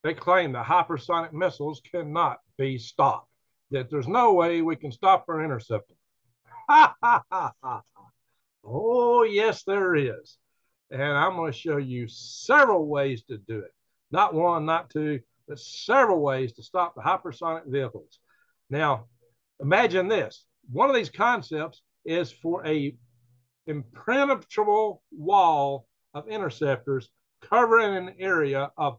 They claim that hypersonic missiles cannot be stopped, that there's no way we can stop or intercept them. Ha, ha, ha, ha. Oh, yes, there is. And I'm going to show you several ways to do it. Not one, not two, but several ways to stop the hypersonic vehicles. Now, imagine this. One of these concepts is for a impenetrable wall of interceptors covering an area of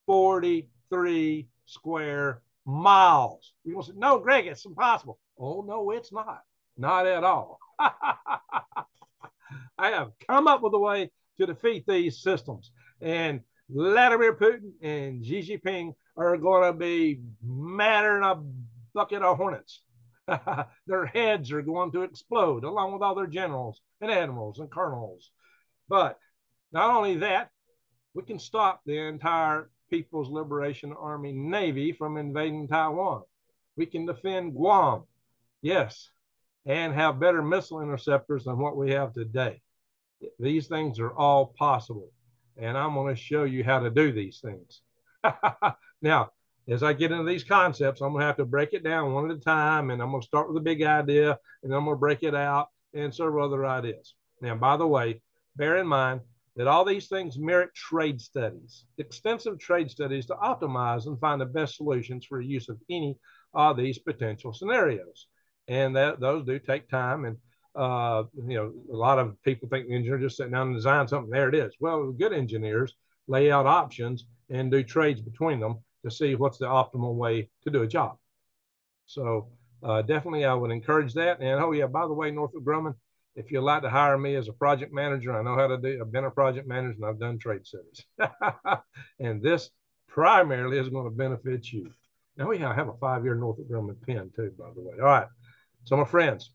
43 square miles. You will say, no, Greg, it's impossible. Oh, no, it's not. Not at all. I have come up with a way to defeat these systems. And Vladimir Putin and Xi Jinping are going to be madder than a bucket of hornets. Their heads are going to explode along with all their generals and admirals and colonels. But not only that, we can stop the entire People's Liberation Army Navy from invading Taiwan. We can defend Guam, yes, and have better missile interceptors than what we have today. These things are all possible, and I'm going to show you how to do these things. Now, as I get into these concepts, I'm going to have to break it down one at a time, and I'm going to start with a big idea, and then I'm going to break it out and several other ideas. Now, by the way, bear in mind that all these things merit trade studies, extensive trade studies to optimize and find the best solutions for the use of any of these potential scenarios. And those do take time. And, you know, a lot of people think the engineer just sitting down and design something. There it is. Well, good engineers lay out options and do trades between them to see what's the optimal way to do a job. So definitely I would encourage that. And oh yeah, by the way, Northrop Grumman, if you'd like to hire me as a project manager, I know how to do, I've been a project manager and I've done trade studies. And this primarily is going to benefit you. Now, yeah, I have a 5-year Northrop Grumman pen too, by the way. All right. So my friends,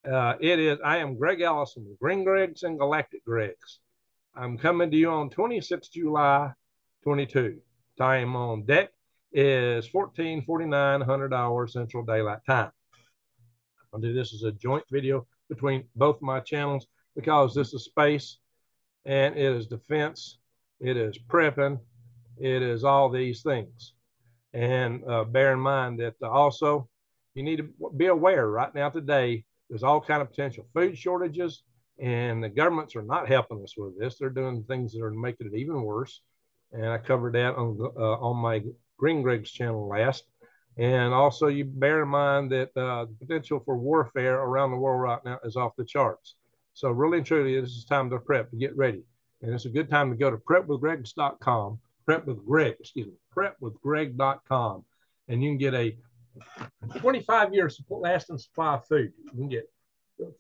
I am Greg Allison, Green Gregs and Galactic Gregs. I'm coming to you on 26 July 22. Time on deck is 14:49 hours Central Daylight Time. I'll do this as a joint video between both my channels because this is space and it is defense, it is prepping, it is all these things. And bear in mind that also you need to be aware right now today, there's all kind of potential food shortages and the governments are not helping us with this. They're doing things that are making it even worse. And I covered that on my Green Greg's channel last. And also you bear in mind that the potential for warfare around the world right now is off the charts. So really and truly, this is time to prep, to get ready. And it's a good time to go to prepwithgreg.com, prepwithgreg.com, and you can get a 25-year lasting supply of food. You can get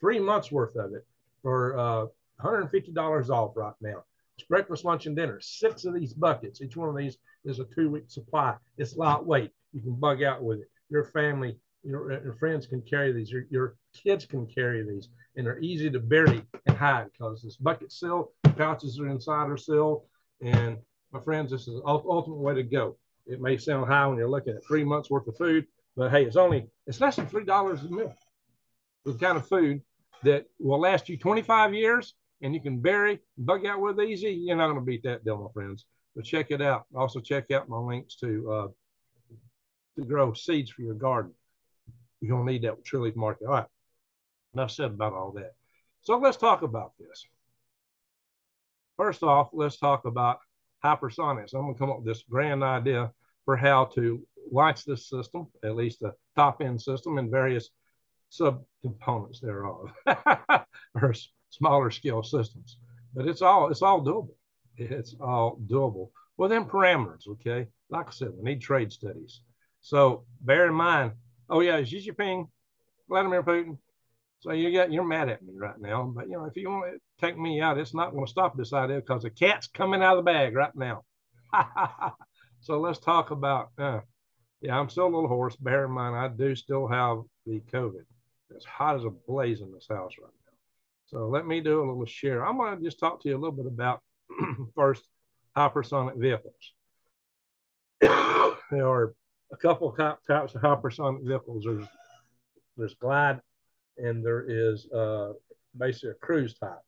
3 months worth of it for $150 off right now. It's breakfast, lunch, and dinner. 6 of these buckets. Each one of these is a 2-week supply. It's lightweight. You can bug out with it. Your family, your friends can carry these. Your kids can carry these, and they're easy to bury and hide because this bucket sealed, pouches are inside are sealed, and my friends, this is the ultimate way to go. It may sound high when you're looking at 3 months worth of food, but hey, it's less than $3 a meal. The kind of food that will last you 25 years and you can bury, bug out with easy. You're not going to beat that deal, my friends. So check it out. Also check out my links to grow seeds for your garden. You're going to need that with True Leaf Market. All right. Enough said about all that. So let's talk about this. First off, let's talk about hypersonics. I'm going to come up with this grand idea for how to launch this system, at least the top end system, and various subcomponents thereof, or smaller scale systems. But it's all doable. It's all doable within parameters. Okay, like I said, we need trade studies. So bear in mind. Oh yeah, Xi Jinping, Vladimir Putin. So you're mad at me right now, but if you want to take me out, it's not going to stop this idea because the cat's coming out of the bag right now. So let's talk about. Yeah, I'm still a little hoarse. Bear in mind, I do still have the COVID. It's hot as a blaze in this house right now. So let me do a little share. I'm going to just talk to you a little bit about first hypersonic vehicles. There are a couple types of hypersonic vehicles. There's glide, and there is basically a cruise type.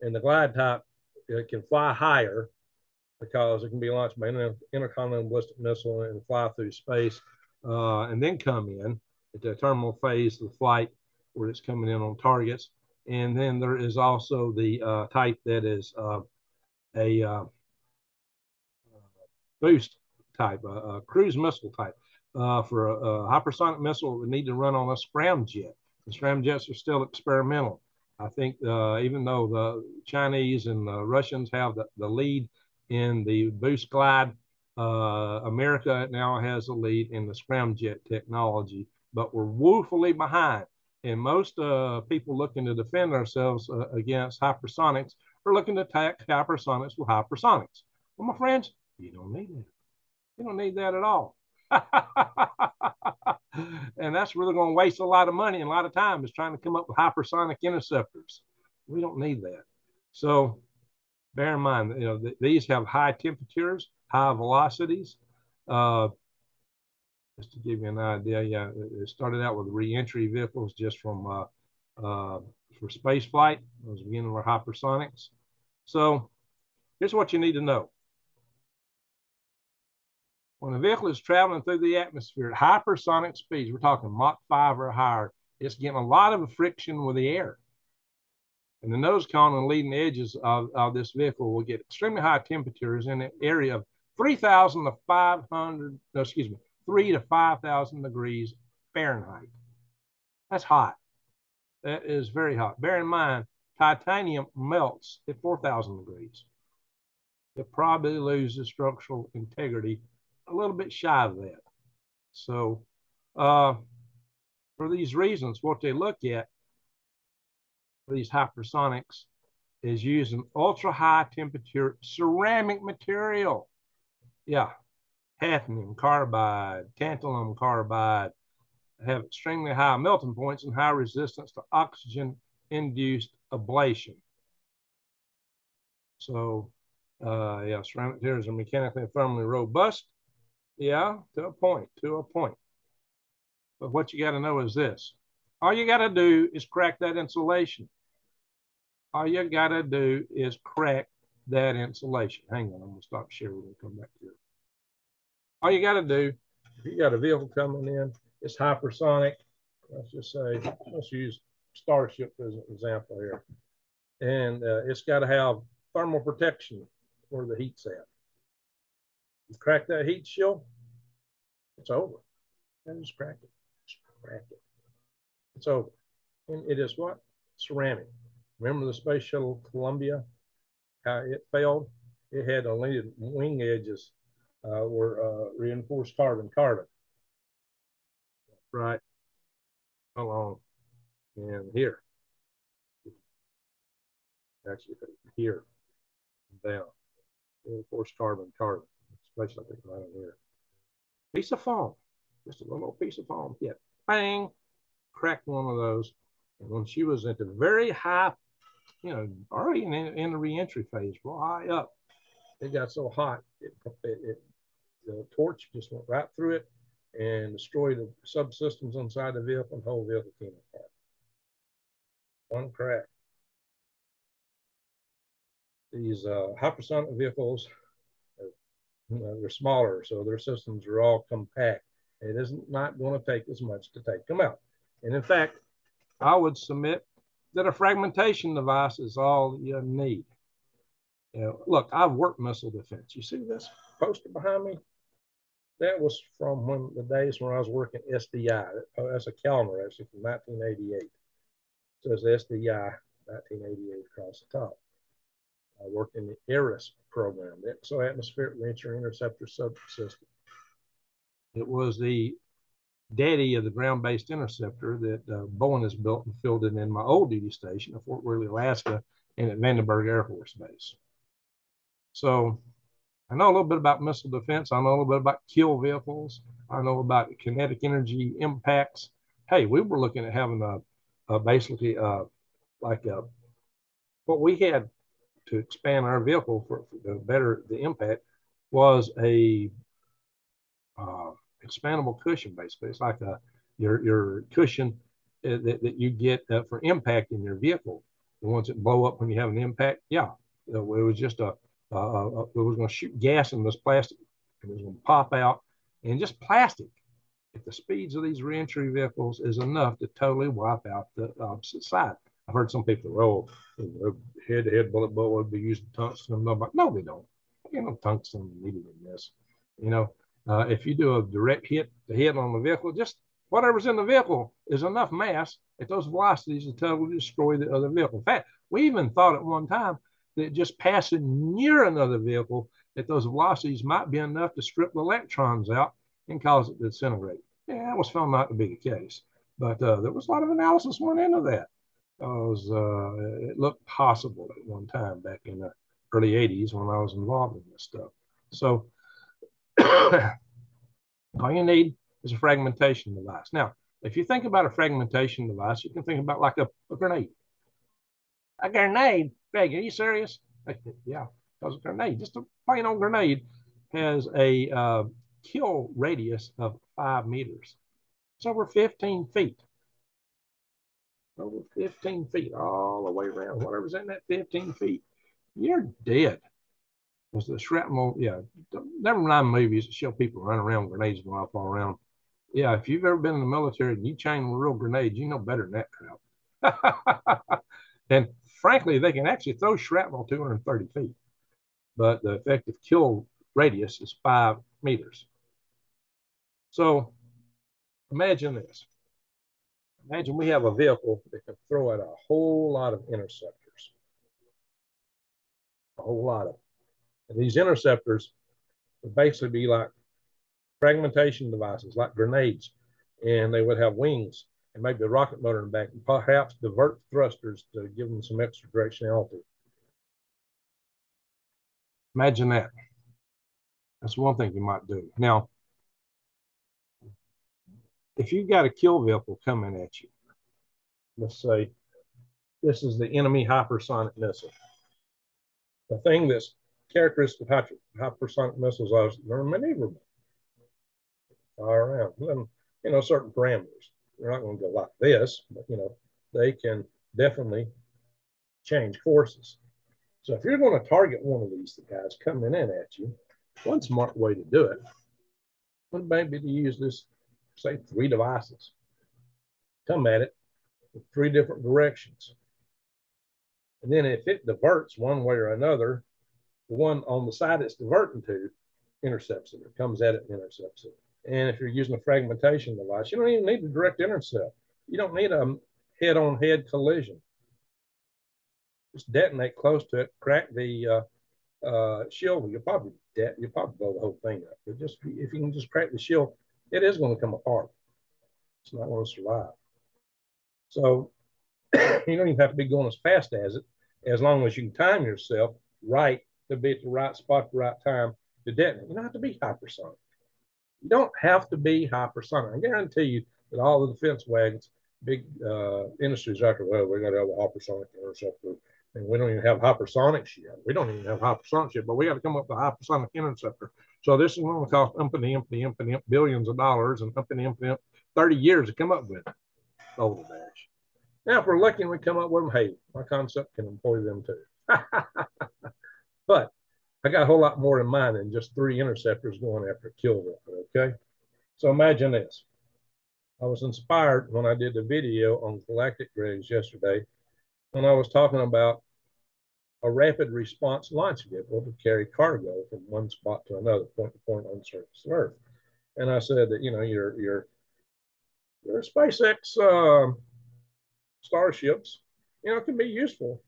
And the glide type, it can fly higher, because it can be launched by an intercontinental ballistic missile and fly through space, and then come in at the terminal phase of the flight where it's coming in on targets. And then there is also the type that is a boost type, a cruise missile type. For a hypersonic missile, it would need to run on a scramjet. The scramjets are still experimental. I think even though the Chinese and the Russians have the lead in the boost glide, America now has the lead in the scramjet technology, but we're woefully behind. And most people looking to defend ourselves against hypersonics are looking to attack hypersonics with hypersonics. Well, my friends, you don't need that. You don't need that at all. And that's where they're going to waste a lot of money and a lot of time is trying to come up with hypersonic interceptors. We don't need that. So bear in mind, you know, these have high temperatures, high velocities. Just to give you an idea, yeah, it started out with re-entry vehicles just from for space flight. It was the beginning of our hypersonics. So here's what you need to know. When a vehicle is traveling through the atmosphere at hypersonic speeds, we're talking Mach 5 or higher, it's getting a lot of friction with the air. And the nose cone and leading edges of this vehicle will get extremely high temperatures in the area of 3,000 to 500, no, excuse me, 3 to 5,000 degrees Fahrenheit. That's hot. That is very hot. Bear in mind, titanium melts at 4,000 degrees. It probably loses structural integrity a little bit shy of that. So for these reasons, what they look at for these hypersonics is using ultra high temperature ceramic material. Yeah, hafnium carbide, tantalum carbide have extremely high melting points and high resistance to oxygen induced ablation. So yeah, ceramic materials are mechanically and thermally robust. Yeah, to a point, to a point. But what you got to know is this. All you got to do is crack that insulation. All you got to do is crack that insulation. Hang on, I'm going to stop sharing and come back here. All you got to do, if you got a vehicle coming in, it's hypersonic. Let's just say, let's use Starship as an example here. And it's got to have thermal protection where the heat's at. You crack that heat shield, it's over. And just crack it. Just crack it. It's over. And it is what? Ceramic. Remember the Space Shuttle Columbia? How it failed? It had only wing edges were reinforced carbon. Right. Along. And here. Actually, here. Down. Reinforced carbon. Especially I think right in here. Piece of foam. Just a little piece of foam. Yeah. Bang. Cracked one of those. And when she was at the very high, you know, already in the re-entry phase, real high up, it got so hot, the torch just went right through it and destroyed the subsystems inside the vehicle, and the whole vehicle came apart. One crack. These hypersonic vehicles, you know, they're smaller, so their systems are all compact. It is not going to take as much to take them out. And in fact, I would submit that a fragmentation device is all you need. You know, look, I've worked missile defense. You see this poster behind me? That was from the days when I was working SDI. That's a calendar actually from 1988. It says SDI 1988 across the top. I worked in the ERIS program, the Exo-Atmospheric Reentry Interceptor Subsystem. It was the daddy of the ground-based interceptor that Boeing has built and fielded in my old duty station at Fort Greely, Alaska, and at Vandenberg Air Force Base. So I know a little bit about missile defense. I know a little bit about kill vehicles. I know about kinetic energy impacts. Hey, we were looking at having basically like what we had to expand our vehicle for better the impact was a expandable cushion. Basically, it's like your cushion that you get for impact in your vehicle. The ones that blow up when you have an impact. Yeah, it was just a it was going to shoot gas in this plastic, and it was going to pop out. And just plastic, at the speeds of these reentry vehicles, is enough to totally wipe out the opposite side. I've heard some people, oh, head-to-head bullet would be using tungsten. No, they don't. You know, tungsten needed in this. You know, if you do a direct hit to head on the vehicle, just whatever's in the vehicle is enough mass at those velocities to totally destroy the other vehicle. In fact, we even thought at one time that just passing near another vehicle at those velocities might be enough to strip the electrons out and cause it to disintegrate. Yeah, it was found not to be the case. But there was a lot of analysis went into that. It looked possible at one time back in the early 80s when I was involved in this stuff. So all you need is a fragmentation device. Now, if you think about a fragmentation device, you can think about like a grenade. A grenade? Greg, are you serious? Yeah, because a grenade, just a plain old grenade, has a kill radius of 5 meters. It's over 15 feet. Over 15 feet, all the way around. Whatever's in that 15 feet, you're dead. Was the shrapnel? Yeah, never mind movies that show people running around with grenades going off all around. Yeah, if you've ever been in the military and you chain with real grenades, you know better than that crap. And frankly, they can actually throw shrapnel 230 feet, but the effective kill radius is 5 meters. So imagine this. Imagine we have a vehicle that can throw out a whole lot of interceptors, a whole lot of them. And these interceptors would basically be like fragmentation devices, like grenades, and they would have wings and maybe a rocket motor in the back, and perhaps divert thrusters to give them some extra directionality. Imagine that. That's one thing you might do. Now, if you've got a kill vehicle coming at you, let's say this is the enemy hypersonic missile. The thing that's characteristic of hypersonic missiles is they're maneuverable all around. And, you know, certain parameters. They're not going to go like this, but, you know, they can definitely change courses. So if you're going to target one of these guys coming in at you, one smart way to do it would maybe to use this, say, 3 devices. Come at it with 3 different directions. And then if it diverts one way or another, the one on the side it's diverting to intercepts it, or comes at it and intercepts it. And if you're using a fragmentation device, you don't even need a direct intercept. You don't need a head-on-head collision. Just detonate close to it, crack the shield. You'll probably blow the whole thing up. But just if you can just crack the shield, it is going to come apart. It's not going to survive. So you don't even have to be going as fast as it, as long as you can time yourself right to be at the right spot at the right time to detonate. You don't have to be hypersonic. You don't have to be hypersonic. I guarantee you that all the defense wagons, big industries out there, well, we got to have a hypersonic interceptor. And we don't even have hypersonics yet. We don't even have hypersonics yet, but we got to come up with a hypersonic interceptor. So this is going to cost billions of dollars and 30 years to come up with it. Over dash. Now, if we're lucky and we come up with them, hey, my concept can employ them too. But I got a whole lot more in mind than just 3 interceptors going after a kill vehicle, okay? So imagine this. I was inspired when I did the video on galactic rigs yesterday when I was talking about a rapid response launch vehicle to carry cargo from one spot to another, point to point on the surface of Earth. And I said that, you know, your SpaceX Starships, you know, can be useful,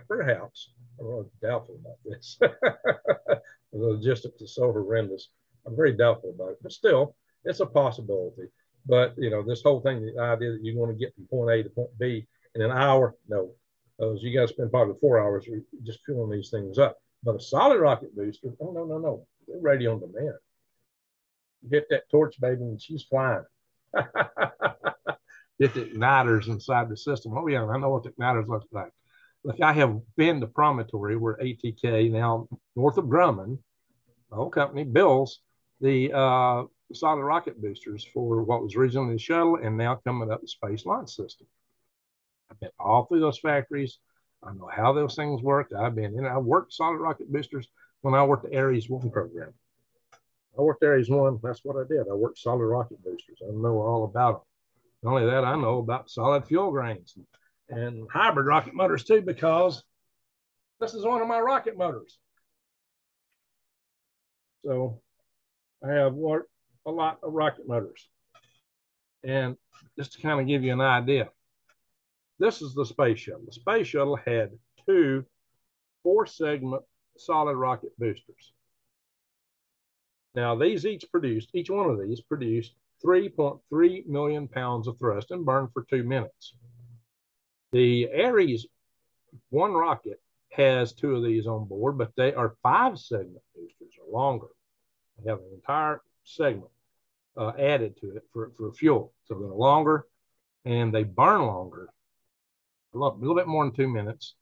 perhaps. I'm really doubtful about this. The logistics is so horrendous. I'm very doubtful about it, but still, it's a possibility. But, you know, this whole thing, the idea that you want to get from point A to point B in an hour, no. You got to spend probably 4 hours just filling these things up. But a solid rocket booster, oh, no. They're ready on demand. You hit that torch, baby, and she's flying. Get the igniters inside the system. Oh, yeah, I know what the igniters look like. Look, I have been to Promontory where ATK, now north of Grumman, the whole company, builds the solid rocket boosters for what was originally the shuttle and now coming up the Space Launch System. I've been all through those factories. I know how those things work. I've been in. I worked solid rocket boosters when I worked the Ares 1 program. I worked Ares 1. That's what I did. I worked solid rocket boosters. I know all about them. Not only that, I know about solid fuel grains and hybrid rocket motors too, because this is one of my rocket motors. So I have worked a lot of rocket motors. And just to kind of give you an idea, this is the space shuttle. The space shuttle had two 4-segment solid rocket boosters. Now, each one of these produced 3.3 million pounds of thrust and burned for 2 minutes. The Ares 1 rocket has 2 of these on board, but they are 5-segment boosters or longer. They have an entire segment added to it for fuel. So they're longer and they burn longer, a little bit more than 2 minutes,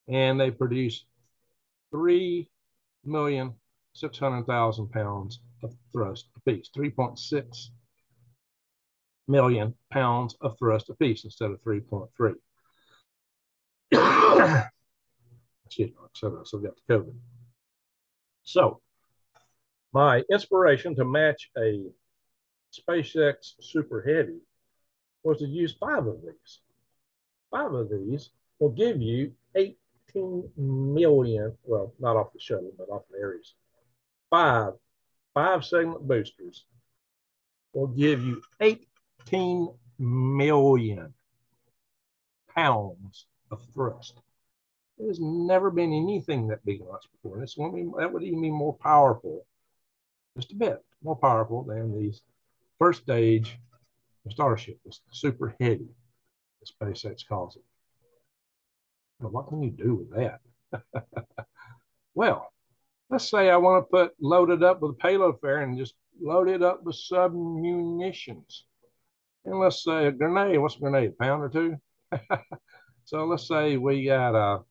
and they produce 3,600,000 pounds of thrust apiece, 3.6 million pounds of thrust apiece instead of 3.3. Excuse me, so I got the COVID. So my inspiration to match a SpaceX Super Heavy was to use 5 of these. 5 of these will give you 18 million, well, not off the shuttle, but off the Ares. 5-segment boosters will give you 18 million pounds of thrust. There's never been anything that big once before. This that would even be more powerful, just a bit more powerful than these first stage Starship, the Super Heavy, as SpaceX calls it. Well, what can you do with that? Well, let's say I want to load it up with a payload fare and just load it up with submunitions. And let's say a grenade. What's a grenade? A pound or 2? So let's say we got a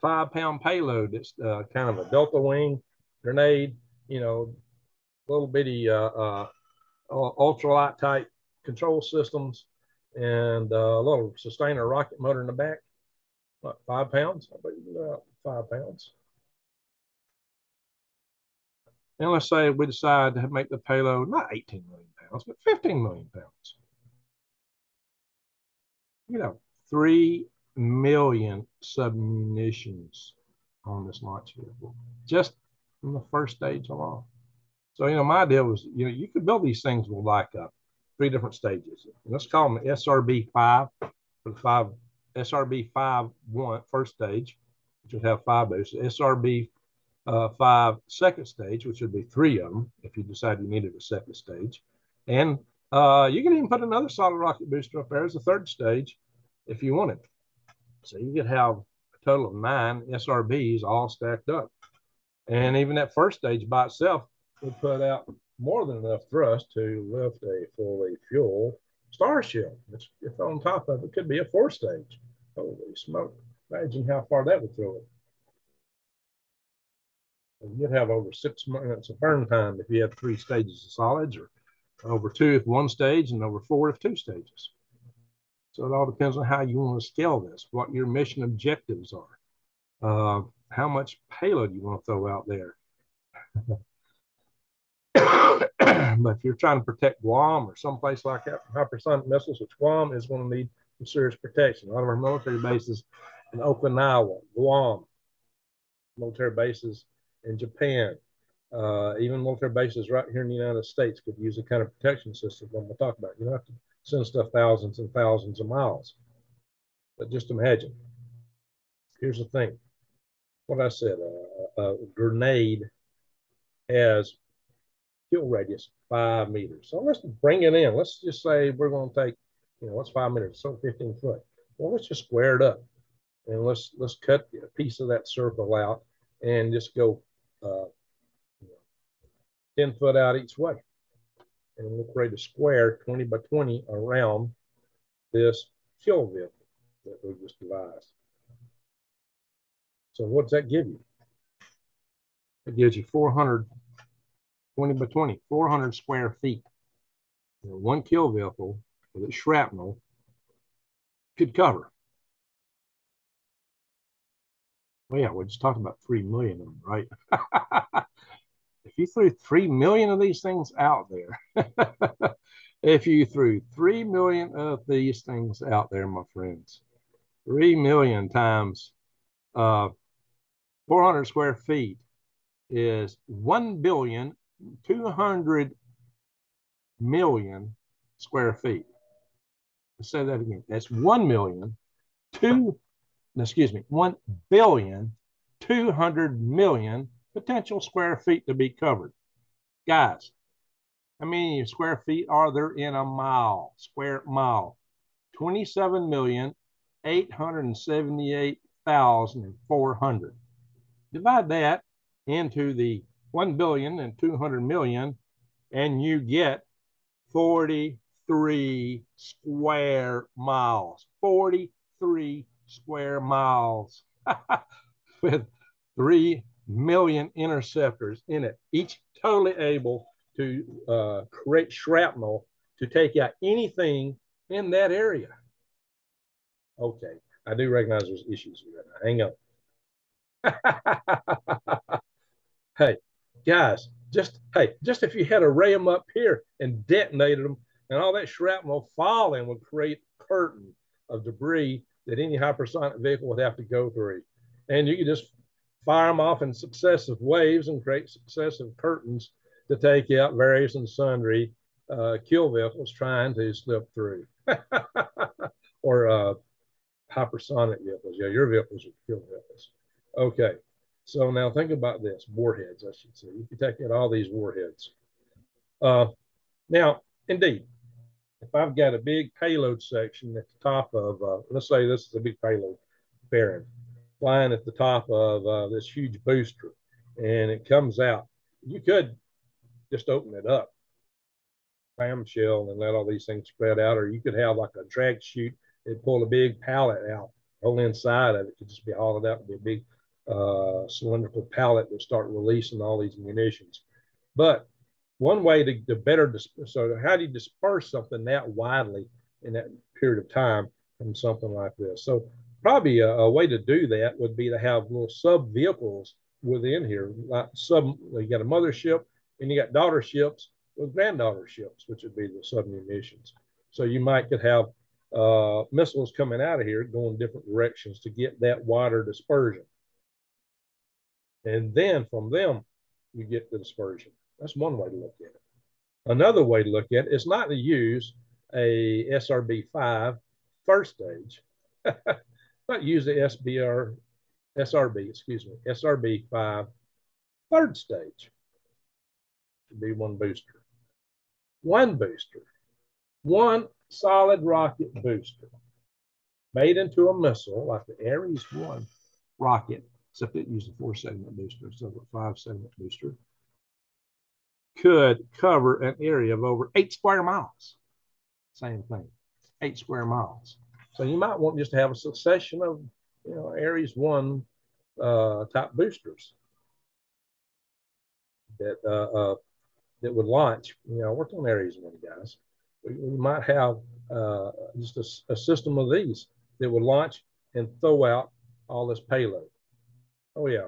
5-pound payload. It's kind of a delta wing grenade, little bitty ultralight type control systems, and a little sustainer rocket motor in the back. What, 5 pounds? I bet you can do that, 5 pounds. And let's say we decide to make the payload not 18 million pounds, but 15 million pounds. 3 million submunitions on this launch vehicle, just from the first stage alone. So, my idea was, you could build these things with like 3 different stages. Let's call them SRB-5 for the SRB-5-1 first stage, which would have 5 boosters. SRB-5 second stage, which would be 3 of them if you decide you needed a second stage. And you can even put another solid rocket booster up there as a 3rd stage if you wanted. So you could have a total of 9 SRBs all stacked up. And even that first stage by itself would put out more than enough thrust to lift a fully fueled Starship. If on top of it could be a 4-stage. Holy smoke. Imagine how far that would throw it. You'd have over 6 minutes of burn time if you had 3 stages of solids, or over 2 if 1 stage, and over 4 if 2 stages. So it all depends on how you want to scale this, what your mission objectives are, how much payload you want to throw out there. But if you're trying to protect Guam or someplace like that from hypersonic missiles, which Guam is going to need some serious protection. A lot of our military bases in Okinawa, Guam, military bases in Japan, even military bases right here in the United States could use a kind of protection system that we'll talk about. You don't have to send stuff thousands and thousands of miles. But just imagine. Here's the thing. What I said, a grenade has fuel radius 5 meters. So let's bring it in. Let's just say we're going to take, what's 5 meters? So 15 foot. Well, let's just square it up. And let's cut a piece of that circle out and just go 10 foot out each way. And we'll create a square 20 by 20 around this fuel vehicle that we just devised. So what does that give you? It gives you 400, 20 by 20, 400 square feet. 1 kill vehicle with its shrapnel could cover. Well, yeah, we just talked about 3 million of them, right? If you threw 3 million of these things out there, if you threw 3 million of these things out there, my friends, 3 million times 400 square feet is 1,200,000,000 square feet. Let's say that again. That's 1,200,000,000 potential square feet to be covered. Guys, how many square feet are there in a mile? Square mile. 27,878,400. Divide that into the 1,200,000,000 and you get 43 square miles. 43 square miles with 3 million interceptors in it, each totally able to create shrapnel to take out anything in that area. Okay, I do recognize there's issues with that. Hang on. Hey, guys, just if you had to ray them up here and detonated them, and all that shrapnel falling would create a curtain of debris that any hypersonic vehicle would have to go through. And you could just fire them off in successive waves and create successive curtains to take out various and sundry kill vehicles trying to slip through. Or hypersonic vehicles. Yeah, your vehicles are kill vehicles. Okay. So now think about this, warheads, I should say. You can take out all these warheads. Uh, now, indeed, if I've got a big payload section at the top of, let's say this is a big payload bearing, flying at the top of this huge booster, and it comes out, you could just open it up, clamshell, and let all these things spread out, or you could have like a drag chute and pull a big pallet out. Whole inside of it could just be hauled out and be a big cylindrical pallet that start releasing all these munitions. But one way to better, so how do you disperse something that widely in that period of time from something like this? So probably a way to do that would be to have little sub vehicles within here, like you got a mothership and you got daughter ships with granddaughter ships, which would be the sub munitions. So you might could have missiles coming out of here going different directions to get that wider dispersion. And then from them, you get the dispersion. That's one way to look at it. Another way to look at it is not to use a SRB5 first stage, but use the SRB5 third stage to be one booster. One booster, one solid rocket booster made into a missile like the Ares 1 rocket, except it used a 4-segment booster instead of a 5-segment booster, could cover an area of over 8 square miles. Same thing, 8 square miles. So you might want just to have a succession of, Ares 1 type boosters that would launch. Work on Ares 1, guys. We might have just a system of these that would launch and throw out all this payload. Oh yeah,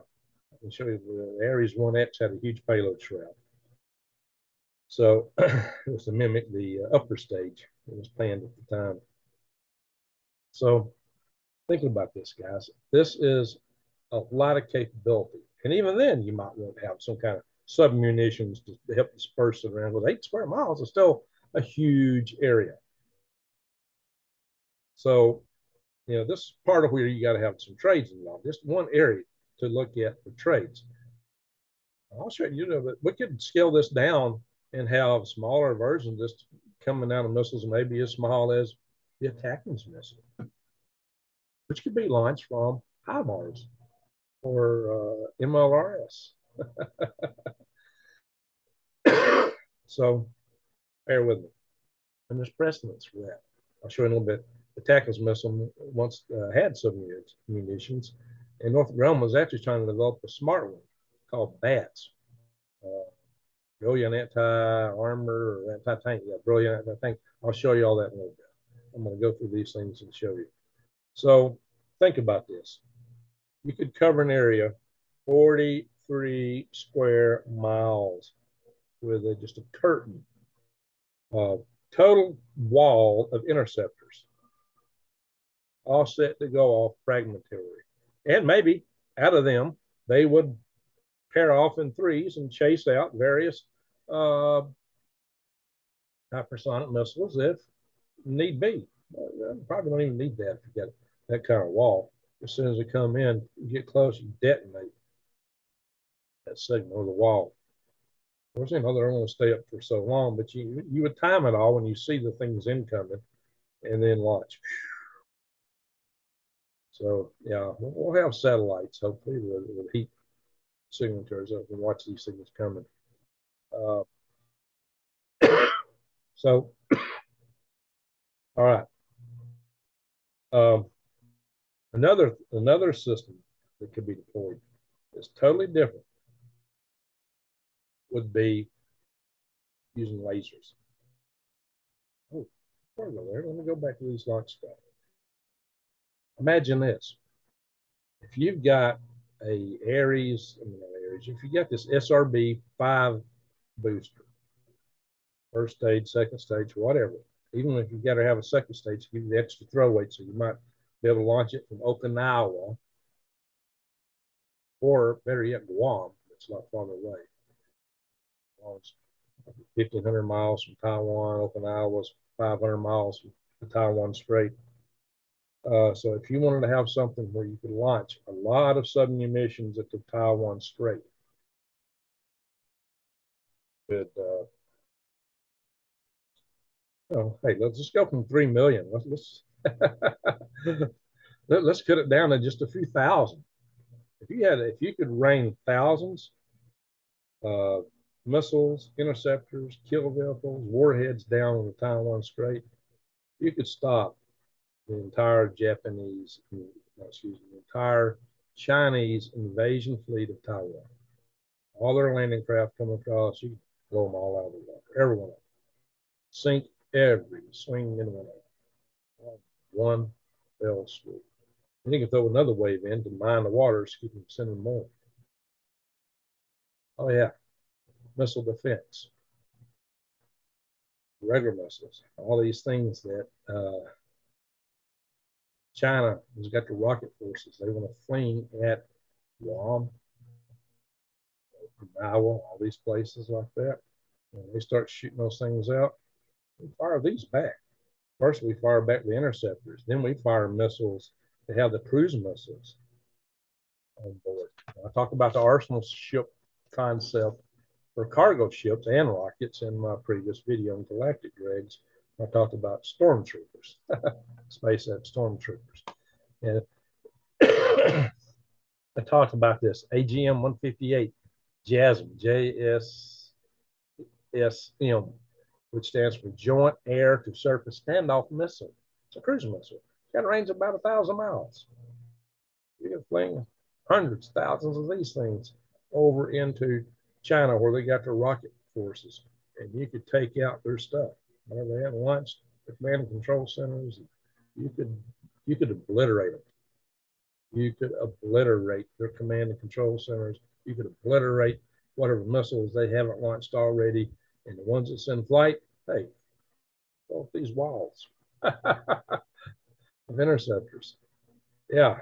I can show you the Ares 1X had a huge payload shroud. So it was to mimic the upper stage that was planned at the time. So thinking about this, guys, this is a lot of capability. And even then, you might want to have some kind of sub-munitions to help disperse it around. With 8 square miles, it's still a huge area. So, this is part of where you got to have some trades involved. Just one area to look at for trades. I'll show you, that we could scale this down and have smaller versions just coming out of missiles, maybe as small as the Atacms missile, which could be launched from HIMARS or MLRS. So bear with me. And there's precedence for that. I'll show you a little bit. The Atacms missile once had some munitions, and Northrop Grumman was actually trying to develop a smart one called BATS. Brilliant anti-armor or anti-tank. Yeah, brilliant anti-tank. I'll show you all that in a little bit. I'm going to go through these things and show you. So think about this. You could cover an area 43 square miles with just a curtain of total wall of interceptors, all set to go off fragmentary. And maybe out of them, they would pair off in threes and chase out various hypersonic missiles if need be. Probably don't even need that if you got that kind of wall. As soon as they come in, you get close, you detonate that signal of the wall. Of course, they're going to stay up for so long, but you would time it all when you see the things incoming and then launch. So, yeah, we'll have satellites, hopefully, with heat signatures up and watch these things coming. Uh, so, all right. Um, another system that could be deployed that's totally different would be using lasers. Oh, there. Let me go back to these launch stuff. Imagine this. If you've got if you got this SRB-5 booster, first stage, second stage, whatever, even if you got to have a second stage, give you the extra throw weight, so you might be able to launch it from Okinawa, or better yet, Guam. It's not far away. It's 1,500 miles from Taiwan. Okinawa was 500 miles from the Taiwan Strait. So if you wanted to have something where you could launch a lot of sudden emissions at the Taiwan Strait, could hey, let's just go from 3 million. Let's cut it down to just a few thousand. If you could rain thousands of missiles, interceptors, kill vehicles, warheads down on the Taiwan Strait, you could stop the entire the entire Chinese invasion fleet of Taiwan. All their landing craft come across, you blow them all out of the water. Every one of them. Sink every swing in one of them. One fell swoop. And you can throw another wave in to mine the waters, keep them sending more. Oh, yeah. Missile defense, regular missiles, all these things that China has got the rocket forces. They want to fling at Guam, Okinawa, all these places like that. And they start shooting those things out. We fire these back. First, we fire back the interceptors. Then we fire missiles that have the cruise missiles on board. I talked about the arsenal ship concept for cargo ships and rockets in my previous video on Galactic Dregs. I talked about stormtroopers, SpaceX stormtroopers. And I talked about this AGM 158, JASM, JSSM, which stands for Joint Air to Surface Standoff Missile. It's a cruise missile. It's got a range of about 1,000 miles. You can fling hundreds, thousands of these things over into China where they got their rocket forces, and you could take out their stuff. Whenever they have launched the command and control centers, you could obliterate them. You could obliterate their command and control centers. You could obliterate whatever missiles they haven't launched already, and the ones that's in flight, hey, off these walls of interceptors. Yeah,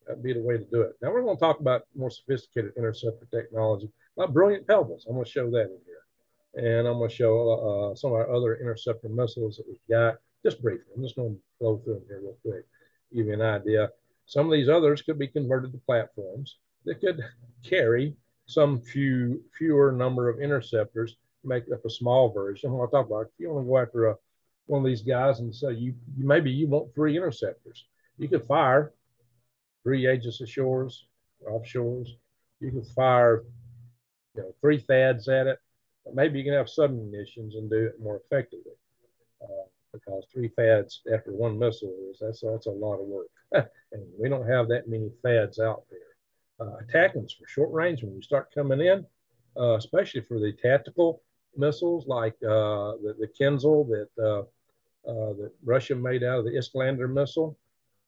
that'd be the way to do it. Now we're going to talk about more sophisticated interceptor technology, like brilliant pebbles. I'm going to show that in here. And I'm going to show some of our other interceptor missiles that we've got, just briefly. I'm just going to blow through them here real quick, give you an idea. Some of these others could be converted to platforms that could carry some fewer number of interceptors, make up a small version. What I talk about, if you want to go after one of these guys and say maybe you want 3 interceptors, you could fire 3 Aegis ashores, offshores. You could fire 3 THAADs at it. But maybe you can have submunitions and do it more effectively. Because 3 THAADs after 1 missile that's a lot of work. And we don't have that many THAADs out there. Attackings for short range, when you start coming in, especially for the tactical missiles like the Kinzhal that Russia made out of the Iskander missile,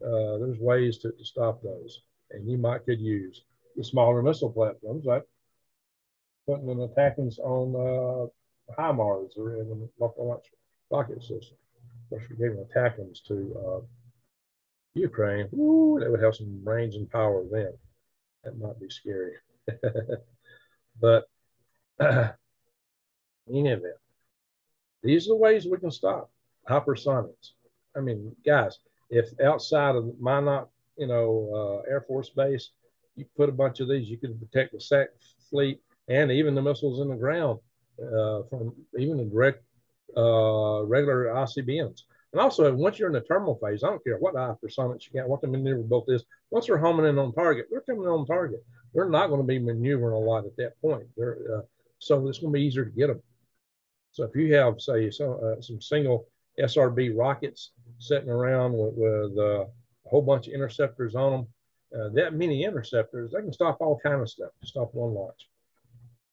there's ways to stop those. And you might could use the smaller missile platforms like putting an attackings on HIMARS or in the local launch rocket system. Of course, if you're giving attackings to Ukraine, ooh, that would have some range and power then. That might be scary. But in any event, these are the ways we can stop hypersonics. I mean, guys, if outside of Minot, Air Force Base, you put a bunch of these, you could protect the SAC fleet and even the missiles in the ground from even the direct regular ICBMs. And also, once you're in the terminal phase, I don't care what hypersonics you got, what the maneuverability is. Once they're homing in on target, they're coming on target. They're not going to be maneuvering a lot at that point. So it's going to be easier to get them. So if you have, say, some single SRB rockets sitting around with a whole bunch of interceptors on them, that many interceptors, they can stop all kind of stuff, to stop one launch.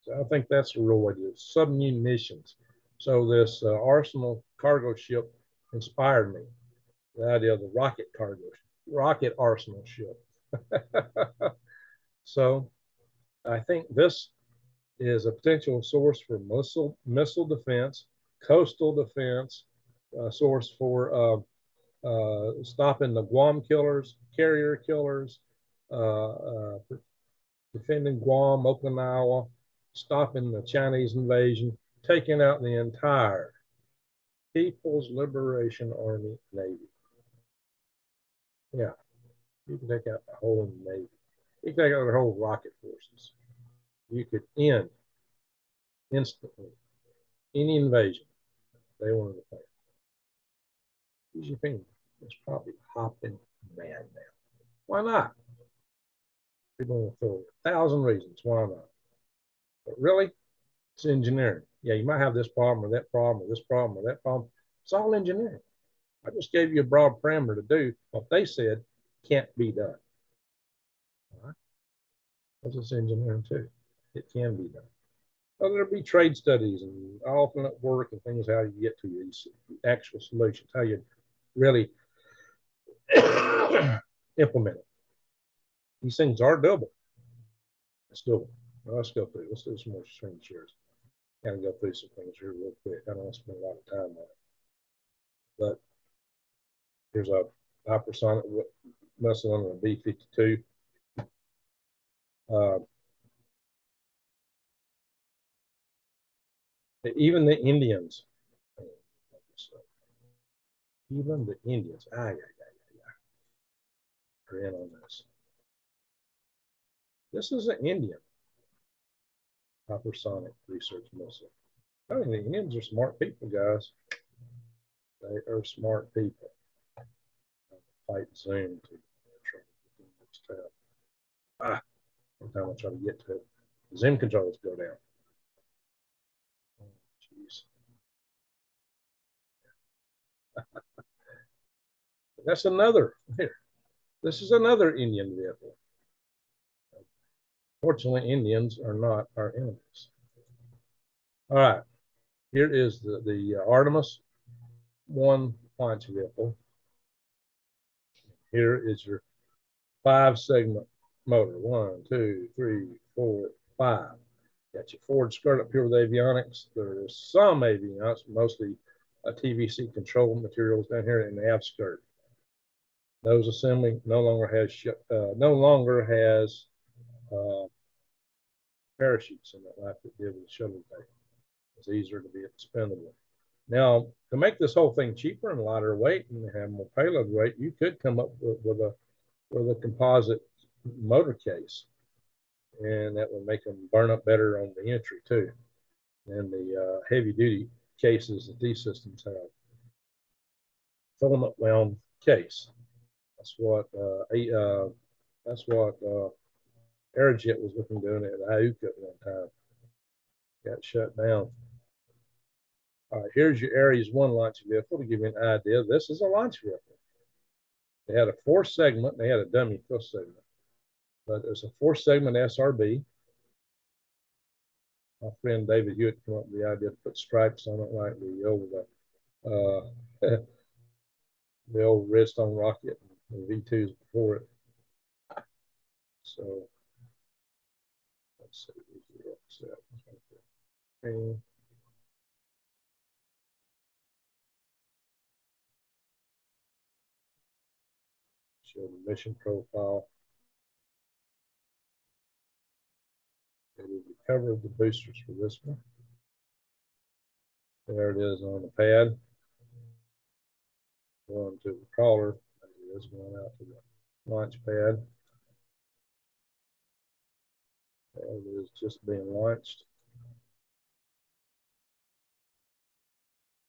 So I think that's the real way to do it. Submunitions. So this Arsenal cargo ship inspired me. The idea of the rocket arsenal ship. So I think this is a potential source for missile defense, coastal defense, source for stopping the Guam killers, carrier killers, defending Guam, Okinawa, stopping the Chinese invasion, taking out the entire People's Liberation Army Navy. Yeah, you can take out the whole Navy. You can take out the whole rocket forces. You could end instantly any invasion they wanted to fight. Xi Jinping is probably hopping mad now. Why not? People will throw 1,000 reasons. Why not? But really, it's engineering. Yeah, you might have this problem or that problem or this problem or that problem. It's all engineering. I just gave you a broad parameter to do what they said can't be done. All right? That's just engineering too. It can be done. Well, there'll be trade studies and alternate work and things how you get to these actual solutions, how you really implement it. These things are doable. Let's do it. Let's go through. Let's do some more screen shares. Kind of go through some things here real quick. I don't want to spend a lot of time on it. But here's a hypersonic missile on a B-52. Even the Indians, are in on this. This is an Indian hypersonic research missile. I mean, the Indians are smart people, guys. They are smart people. Fight Zoom to try to get the next tab. Every time I try to get to it, the Zoom controls go down. Oh, jeez. That's another here. This is another Indian vehicle. Fortunately, Indians are not our enemies. All right, here is the Artemis 1 launch vehicle. Here is your 5-segment motor. 1, 2, 3, 4, 5. Got your forward skirt up here with avionics. There's some avionics, mostly TVC control materials down here in the aft skirt. Nose assembly no longer has parachutes in it like it did with the shuttle tank. It's easier to be expendable. Now, to make this whole thing cheaper and lighter weight and have more payload weight, you could come up with a composite motor case, and that would make them burn up better on the entry too than the heavy duty cases that these systems have. Filament wound case. That's what Aerojet was looking at doing at IUCA at one time. Got shut down. All right, here's your Ares 1 launch vehicle to give you an idea. This is a launch vehicle. They had a 4-segment. They had a dummy 5th segment. But it's a 4-segment SRB. My friend David Hewitt came up with the idea to put stripes on it like the old Redstone rocket and the V2s before it. So let's see. Okay. Show the mission profile. Okay, we covered the boosters for this one. There it is on the pad. Going to the crawler. There it is going out to the launch pad. There it is just being launched.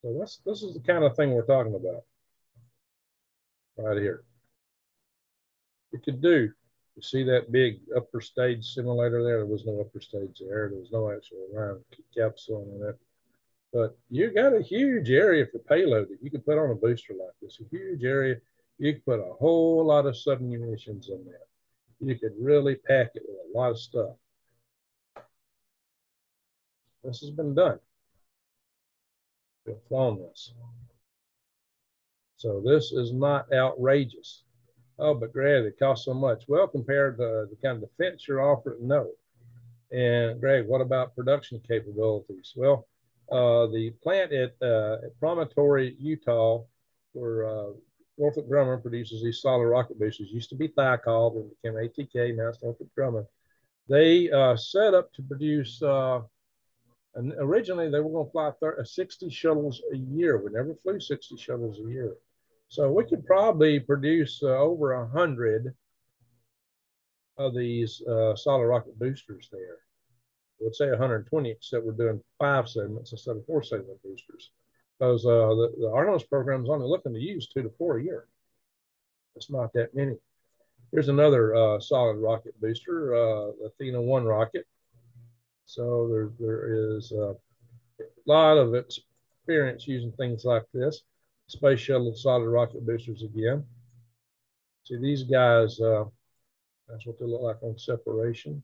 So this is the kind of thing we're talking about right here. You could do. You see that big upper stage simulator there? There was no upper stage there. There was no actual round capsule in it. But you got a huge area for payload that you could put on a booster like this. A huge area. You could put a whole lot of submunitions in there. You could really pack it with a lot of stuff. This has been done. We've flown this. So this is not outrageous. Oh, but Greg, it costs so much. Well, compared to the kind of defense you're offering, no. And Greg, what about production capabilities? Well, the plant at Promontory, Utah, where Northrop Grumman produces these solid rocket boosters, used to be Psyche, then became ATK, now it's Northrop Grumman. They set up to produce, and originally they were going to fly 60 shuttles a year. We never flew 60 shuttles a year. So we could probably produce over 100 of these solid rocket boosters there. I would say 120, except we're doing 5 segments instead of 4 segment boosters. Because the Artemis program is only looking to use 2 to 4 a year. It's not that many. Here's another solid rocket booster, Athena 1 rocket. So there is a lot of experience using things like this. Space shuttle solid rocket boosters again. See these guys, that's what they look like on separation.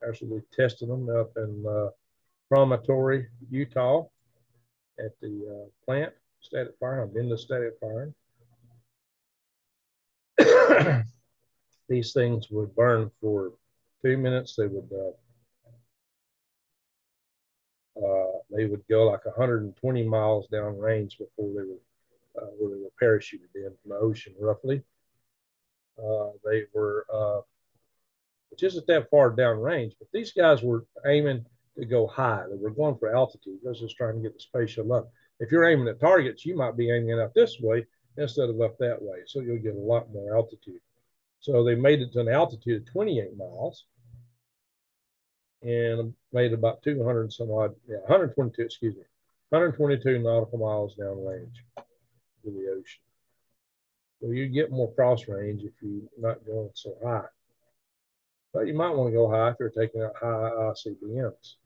Actually tested them up in Promontory, Utah at the plant, static firing. I've been to static firing. These things would burn for 2 minutes. They would go like 120 miles down range before they were parachuted in from the ocean, roughly. They were just at that far down range, but these guys were aiming to go high. They were going for altitude. They were just trying to get the space shuttle up. If you're aiming at targets, you might be aiming out this way instead of up that way, so you'll get a lot more altitude. So they made it to an altitude of 28 miles and made about 200 some odd, 122, excuse me, 122 nautical miles downrange to the ocean. So you get more cross range if you're not going so high. But you might want to go high if you're taking out high ICBMs.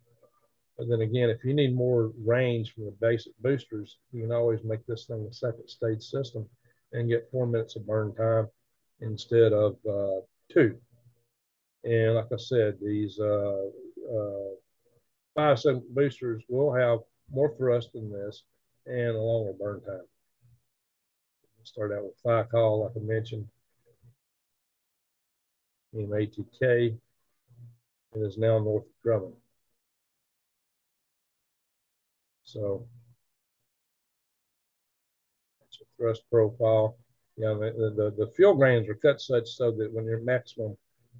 But then again, if you need more range from the basic boosters, you can always make this thing a second stage system and get 4 minutes of burn time instead of 2. And like I said, these 5-segment boosters will have more thrust than this and a longer burn time. Start out with Psyche, like I mentioned, in ATK, and is now Northrop Grumman. So that's a thrust profile. You know, the fuel grains are cut such so that when you're maximum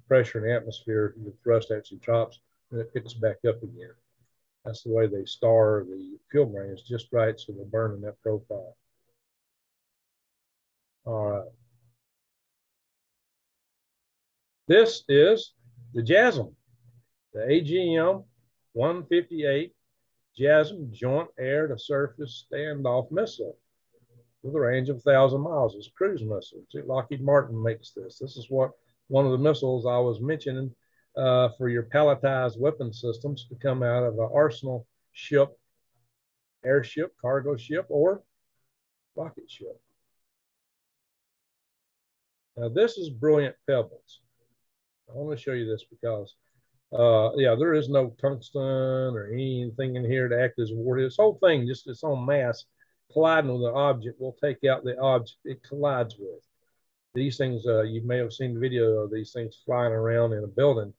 pressure in the atmosphere, the thrust actually drops and it picks back up again. That's the way they star the fuel grains just right so they'll burn in that profile. All right. This is the JASSM, the AGM 158 JASSM Joint Air to Surface Standoff Missile with a range of 1,000 miles. It's a cruise missile. See, Lockheed Martin makes this. This is what one of the missiles I was mentioning for your palletized weapon systems to come out of an arsenal ship, airship, cargo ship, or rocket ship. Now, this is brilliant pebbles. I want to show you this because, yeah, there is no tungsten or anything in here to act as a ward. This whole thing, just its own mass, colliding with an object will take out the object it collides with. These things, you may have seen the video of these things flying around in a building,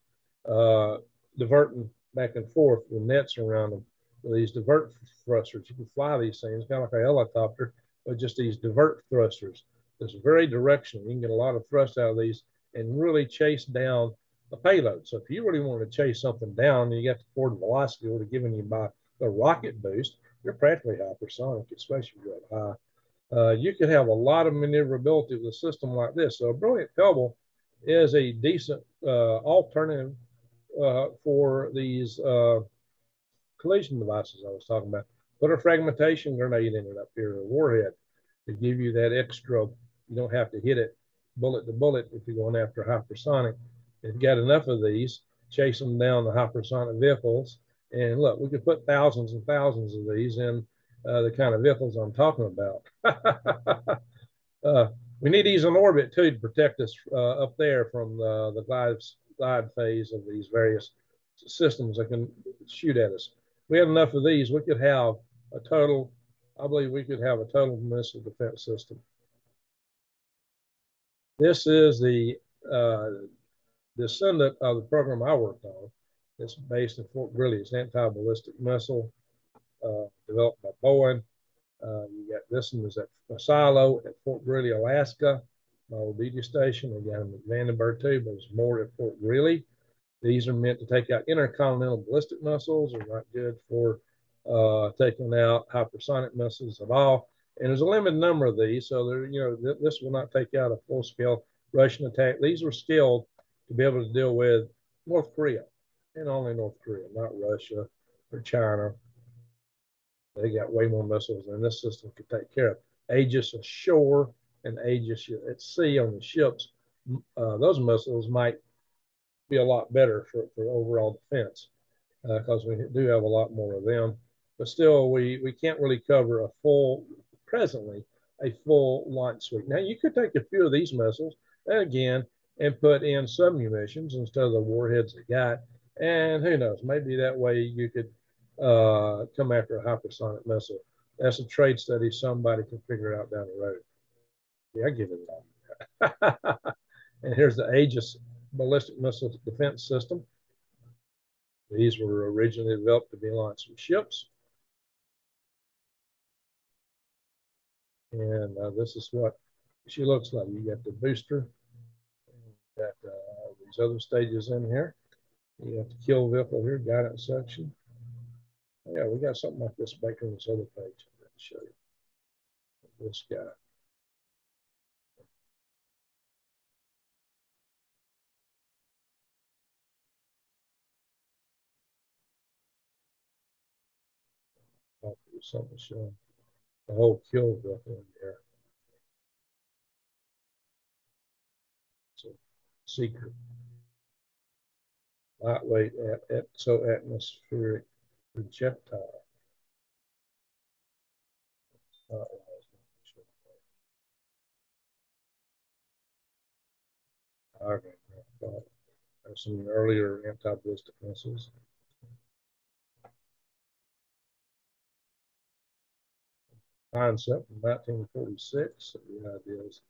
diverting back and forth with nets around them. With these divert thrusters, you can fly these things kind of like a helicopter, but just these divert thrusters. It's very directional. You can get a lot of thrust out of these and really chase down a payload. So if you really want to chase something down, you got the forward velocity order given you by the rocket boost, you're practically hypersonic, especially if you're at high. You could have a lot of maneuverability with a system like this. So a brilliant pebble is a decent alternative for these collision devices I was talking about. Put a fragmentation grenade in it up here, a warhead, to give you that extra. You don't have to hit it bullet to bullet if you're going after hypersonic. If you got enough of these, chase them down the hypersonic vehicles. And look, we could put thousands and thousands of these in the kind of vehicles I'm talking about. We need these in orbit too to protect us up there from the glide phase of these various systems that can shoot at us. If we have enough of these, we could have a total, I believe we could have a total missile defense system. This is the descendant of the program I worked on. It's based in Fort Greely. It's an anti-ballistic missile developed by Boeing. You got this one is at a silo at Fort Greely, Alaska, Naval Duty Station. They got them at Vandenberg too, but it's more at Fort Greely. These are meant to take out intercontinental ballistic missiles. They're not good for taking out hypersonic missiles at all. And there's a limited number of these, so they're, this will not take out a full-scale Russian attack. These were scaled to be able to deal with North Korea, and only North Korea, not Russia or China. They got way more missiles than this system could take care of. Aegis ashore and Aegis at sea on the ships, those missiles might be a lot better for overall defense because we do have a lot more of them. But still, we can't really cover a full launch suite. Now, you could take a few of these missiles, again, and put in some munitions instead of the warheads they got. And who knows, maybe that way you could come after a hypersonic missile. That's a trade study somebody can figure out down the road. Yeah, I give it that. And here's the Aegis ballistic missile defense system. These were originally developed to be launched from ships. And this is what she looks like. You got the booster, you got these other stages in here. You got the kill vehicle here, guidance section. Yeah, we got something like this back on this other page. I'm going to show you this guy. Something showing the whole kill vehicle in there. So, secret, lightweight, exo-atmospheric projectile. Okay, there's some earlier anti-ballistic missiles. Concept in 1946. So the idea is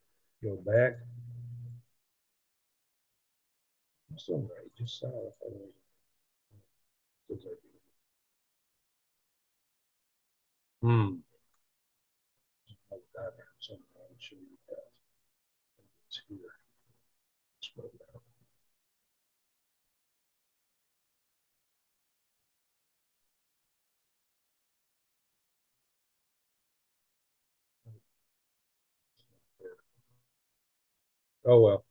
go back. Some just Hmm. It's here. Oh well.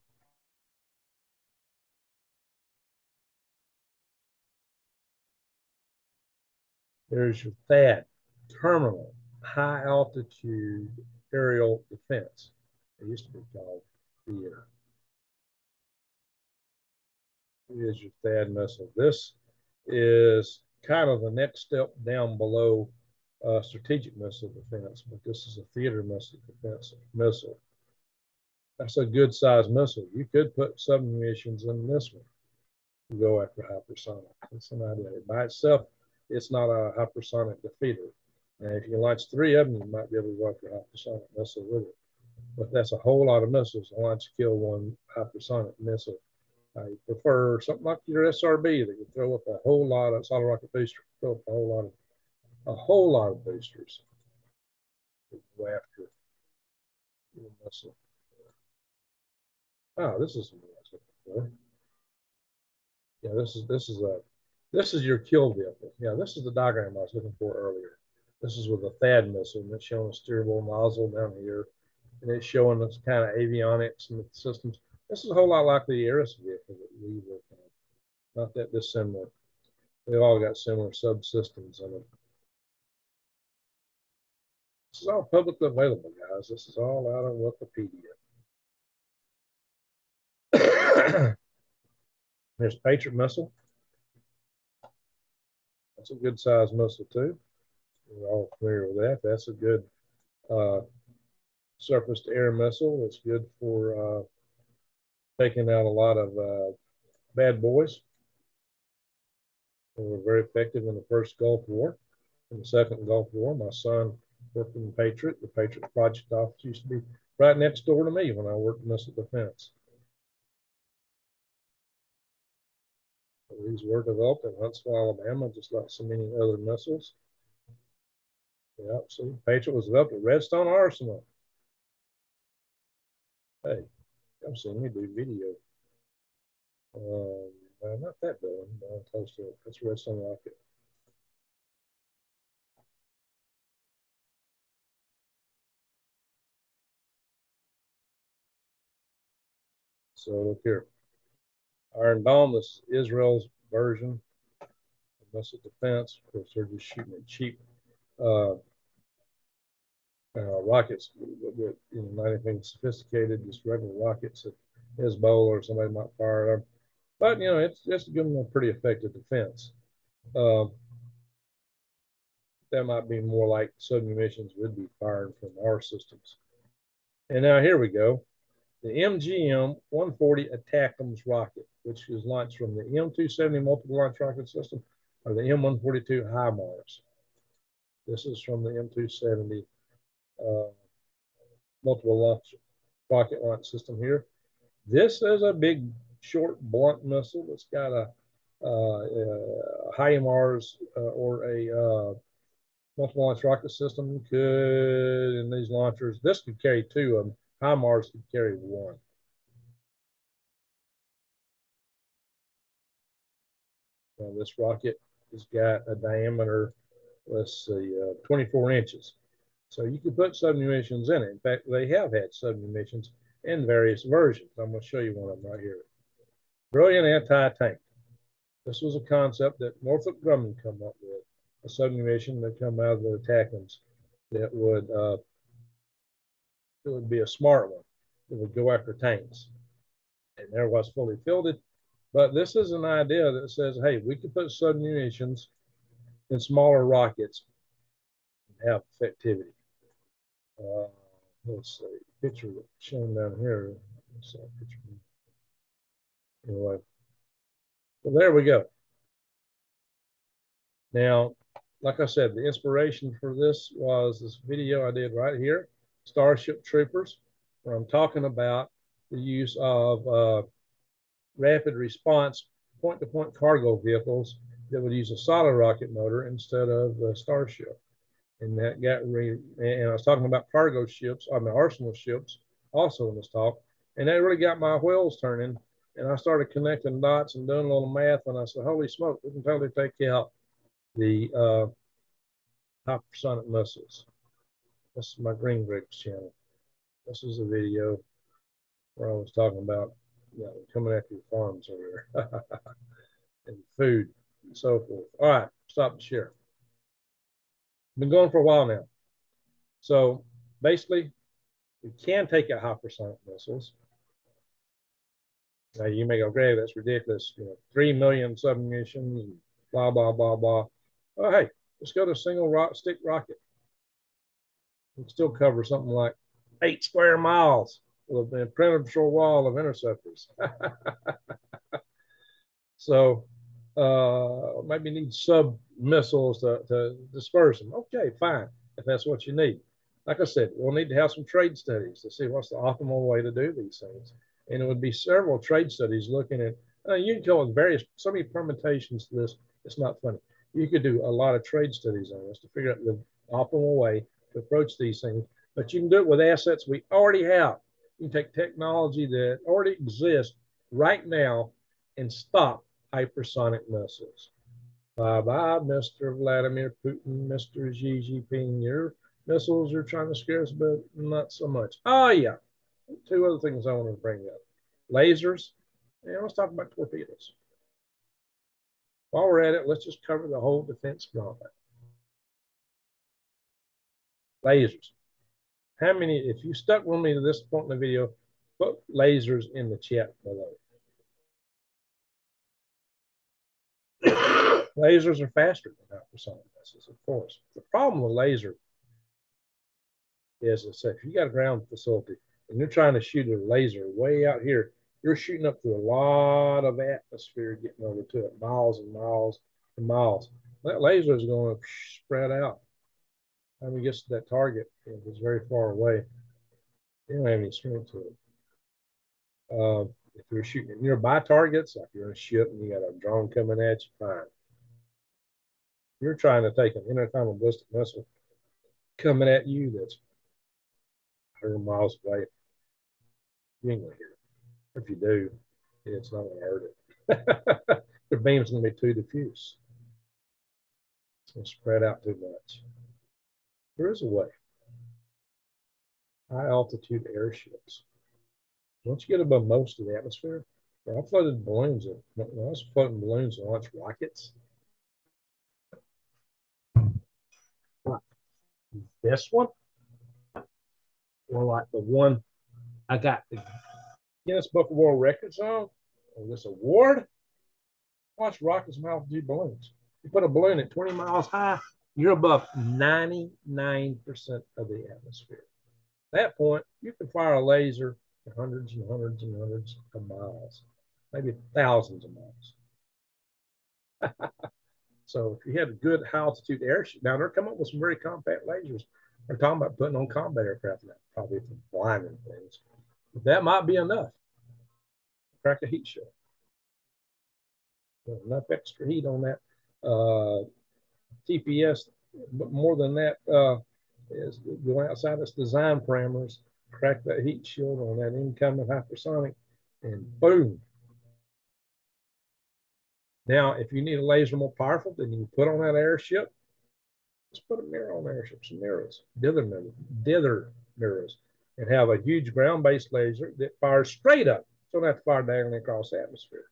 There's your THAAD, terminal high altitude aerial defense. It used to be called theater. Here's your THAAD missile. This is kind of the next step down below strategic missile defense, but this is a theater missile defense missile. That's a good sized missile. You could put submunitions in this one to go after hypersonic. That's an idea. By itself, it's not a hypersonic defeater. And if you launch 3 of them, you might be able to go after hypersonic missile with it. but that's a whole lot of missiles. Why don't you kill one hypersonic missile? I prefer something like your SRB that can throw up a whole lot of solid rocket booster, throw up a whole lot of boosters to go after your missile. Oh, this is what I was looking for. Yeah, this is your kill vehicle. Yeah, this is the diagram I was looking for earlier. This is with a THAAD missile, and it's showing a steerable nozzle down here, and it's showing this kind of avionics and systems. This is a whole lot like the Ares vehicle that we work on. Not that dissimilar. They all got similar subsystems in them. This is all publicly available, guys. This is all out of Wikipedia. There's Patriot missile. That's a good sized missile too. We're all familiar with that. That's a good surface to air missile. It's good for taking out a lot of bad boys. They were very effective in the first Gulf War. In the second Gulf War, my son worked in the Patriot. The Patriot project office used to be right next door to me when I worked in missile defense. These were developed in Huntsville, Alabama, just like so many other missiles. Yeah, so Patriot was developed at Redstone Arsenal. Hey, come see me do video. Not that building, but close to it. That's Redstone Rocket. So look here. Iron Dome, this is Israel's version of missile defense. Of course, they're just shooting at cheap rockets with not anything sophisticated, just regular rockets that Hezbollah or somebody might fire at them. But it's just to give them a pretty effective defense. That might be more like submunitions would be fired from our systems. And now here we go. The MGM-140 ATACMS rocket, which is launched from the M270 multiple launch rocket system or the M142 HIMARS. This is from the M270 multiple launch rocket launch system here. This is a big, short, blunt missile that's got a HIMARS or a multiple launch rocket system could, in these launchers, this could carry two of them. HIMARS could carry one. Now, this rocket has got a diameter, let's see, 24 inches. So you could put submunitions in it. In fact, they have had submunitions in various versions. I'm going to show you one of them right here. Brilliant anti-tank. This was a concept that Northrop Grumman come up with, a submunition that come out of the ATACMS that would it would be a smart one. It would go after tanks. And there was fully fielded. But this is an idea that says, hey, we could put submunitions in smaller rockets and have effectivity. Let's see, picture shown down here. Anyway, so there we go. Now, like I said, the inspiration for this was this video I did right here, Starship Troopers, where I'm talking about the use of rapid response point-to-point cargo vehicles that would use a solid rocket motor instead of the Starship. And that got and I was talking about cargo ships, I mean arsenal ships, also in this talk, and that really got my wheels turning. And I started connecting dots and doing a little math, and I said, "Holy smoke, we can totally take out the hypersonic missiles." This is my Green Grapes channel. This is a video where I was talking about coming after your farms over here and food and so forth. All right, stop and share. Been going for a while now. So basically, we can take out hypersonic missiles. Now you may go, Greg, that's ridiculous. 3 million submunitions, and blah, blah, blah, blah. Oh, hey, let's go to single stick rocket. We can still cover something like 8 square miles with an impenetrable wall of interceptors. So maybe need sub missiles to disperse them. Okay, fine, if that's what you need. like I said, we'll need to have some trade studies to see what's the optimal way to do these things. And it would be several trade studies looking at, you can go with so many permutations to this, it's not funny. You could do a lot of trade studies on this to figure out the optimal way to approach these things, but you can do it with assets we already have. You can take technology that already exists right now and stop hypersonic missiles. Bye-bye, Mr. Vladimir Putin, Mr. Xi Jinping. Your missiles are trying to scare us, but not so much. Oh, yeah. Two other things I want to bring up. Lasers. And let's talk about torpedoes. While we're at it, let's just cover the whole defense gauntlet. Lasers. How many, if you stuck with me to this point in the video, put lasers in the chat below. Lasers are faster than hypersonic missiles, of course. The problem with laser is, if you got a ground facility and you're trying to shoot a laser way out here, you're shooting up through a lot of atmosphere getting over to it, miles and miles and miles. That laser is going to spread out. When it gets to that target, if it's very far away, you don't have any strength to it. If you're shooting at nearby targets, like you're in a ship and you got a drone coming at you, fine. You're trying to take an intercontinental ballistic missile coming at you that's 100 miles away. You ain't gonna hear it. If you do, it's not gonna hurt it. The beam's gonna be too diffuse. It's gonna spread out too much. There is a way. High altitude airships. Once you get above most of the atmosphere, I floated balloons. When I was floating balloons and launch rockets, like this one, or like the one I got the Guinness Book of World Records on, or this award. Watch rockets and altitude balloons. You put a balloon at 20 miles high, you're above 99% of the atmosphere. At that point, you can fire a laser at hundreds and hundreds and hundreds of miles, maybe thousands of miles. So if you had a good high altitude airship, now they're coming up with some very compact lasers. They're talking about putting on combat aircraft now, probably for blinding things. But that might be enough to crack a heat shield. Enough extra heat on that TPS, but more than that, is going outside its design parameters, crack that heat shield on that incoming hypersonic, and boom. Now, if you need a laser more powerful than you can put on that airship, just put a mirror on the airship, some mirrors, dither mirrors, and have a huge ground-based laser that fires straight up. So don't have to fire diagonally across the atmosphere.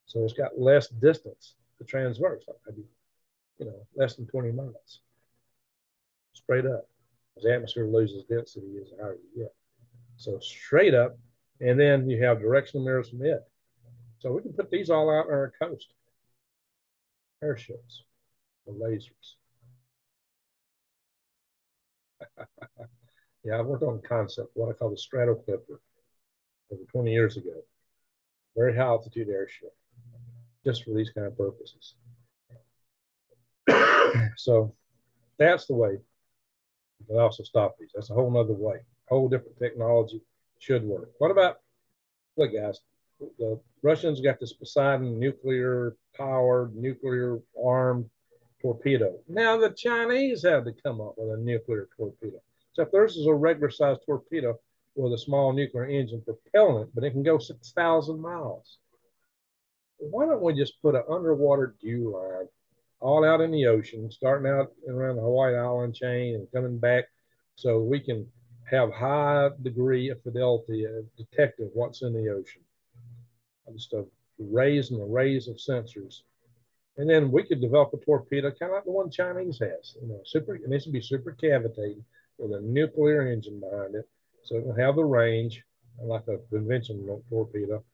So it's got less distance to transverse, like maybe, less than 20 miles. Straight up. As the atmosphere loses density as higher you get. So straight up, and then you have directional mirrors from it. So we can put these all out on our coast. Airships, the lasers. Yeah, I worked on a concept, what I call the Stratoclipper, over 20 years ago. Very high altitude airship, just for these kind of purposes. So that's the way you can also stop these. That's a whole nother way. Whole different technology should work. What about, look guys, the Russians got this Poseidon nuclear powered, nuclear armed torpedo. Now the Chinese have to come up with a nuclear torpedo. Except theirs is a regular sized torpedo with a small nuclear engine propelling it, but it can go 6,000 miles. Why don't we just put an underwater dew line all out in the ocean, starting out around the Hawaii Island chain and coming back, so we can have high degree of fidelity of detecting what's in the ocean. Just arrays and arrays of sensors. And then we could develop a torpedo kind of like the one Chinese has. It needs to be super cavitated with a nuclear engine behind it, so it will have the range like a conventional torpedo.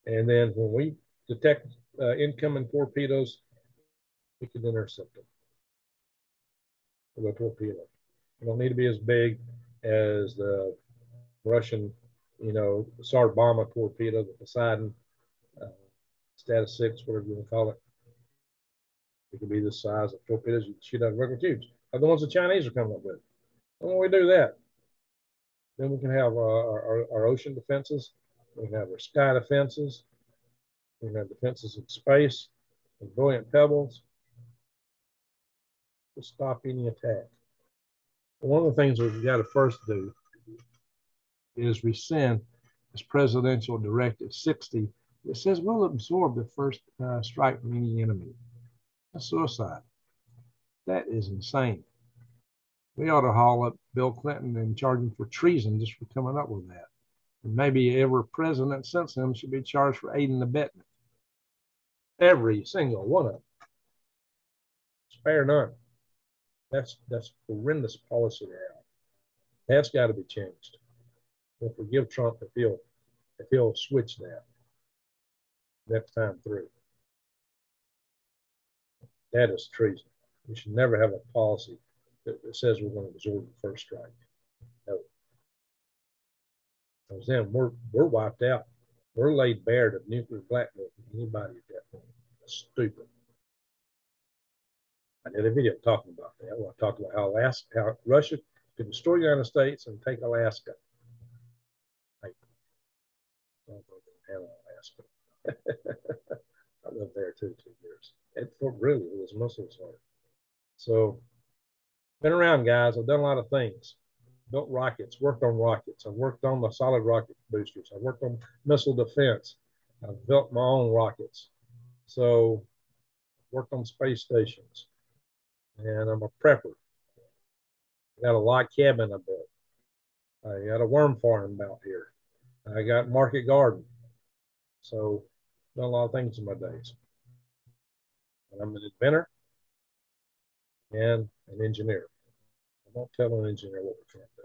And then when we detect incoming torpedoes, we can intercept them with a torpedo. It don't need to be as big as the Russian, Sardama torpedo, the Poseidon, status 6, whatever you want to call it. It could be the size of torpedoes you shoot out of regular tubes, like the ones the Chinese are coming up with. And when we do that, then we can have our ocean defenses. We can have our sky defenses. We can have defenses in space and buoyant pebbles to stop any attack. And one of the things we've got to first do is rescind this Presidential Directive 60 that says we'll absorb the first strike from any enemy. That's suicide. That is insane. We ought to haul up Bill Clinton and charge him for treason just for coming up with that. And maybe every president since him should be charged for aiding and abetting it. Every single one of them. Spare none. That's horrendous policy to have. That's got to be changed. We'll forgive Trump if he'll switch that next time through. That is treason. We should never have a policy that says we're going to absorb the first strike. No. Because then we're wiped out. We're laid bare to nuclear blackmail from anybody at that point. That's stupid. I did a video talking about that. Where I talked about how Russia could destroy the United States and take Alaska. I don't think they have Alaska. I lived there too 2 years. It really was Muslims hard. So, been around, guys. I've done a lot of things. Built rockets, worked on rockets. I've worked on the solid rocket boosters. I've worked on missile defense. I've built my own rockets. So, worked on space stations. And I'm a prepper. I got a log cabin I built. I got a worm farm out here. I got market garden. So, done a lot of things in my days. And I'm an inventor and an engineer. I won't tell an engineer what we can't do.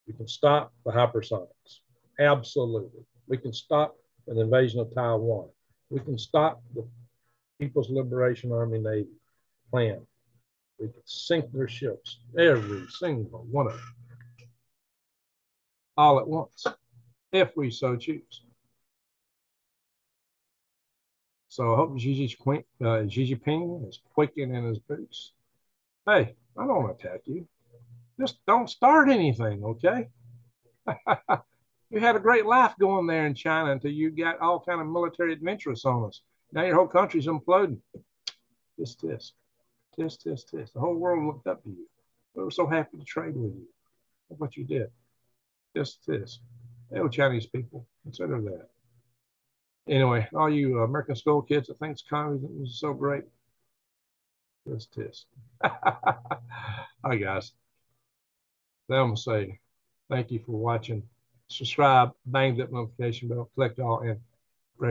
We can stop the hypersonics. Absolutely. We can stop an invasion of Taiwan. We can stop the People's Liberation Army Navy plan. We can sink their ships, every single one of them, all at once, if we so choose. So I hope Xi Jinping is quaking in his boots. Hey, I don't want to attack you. Just don't start anything, okay? You had a great life going there in China until you got all kind of military adventurous on us. Now your whole country's imploding. Tisk. The whole world looked up to you. We were so happy to trade with you. Look what you did. Tisk. Hey, Chinese people, consider that. Anyway, all you American school kids that think communism is so great, tisk. Hi, guys. Then I'm going to say thank you for watching. Subscribe, bang that notification bell, click all, and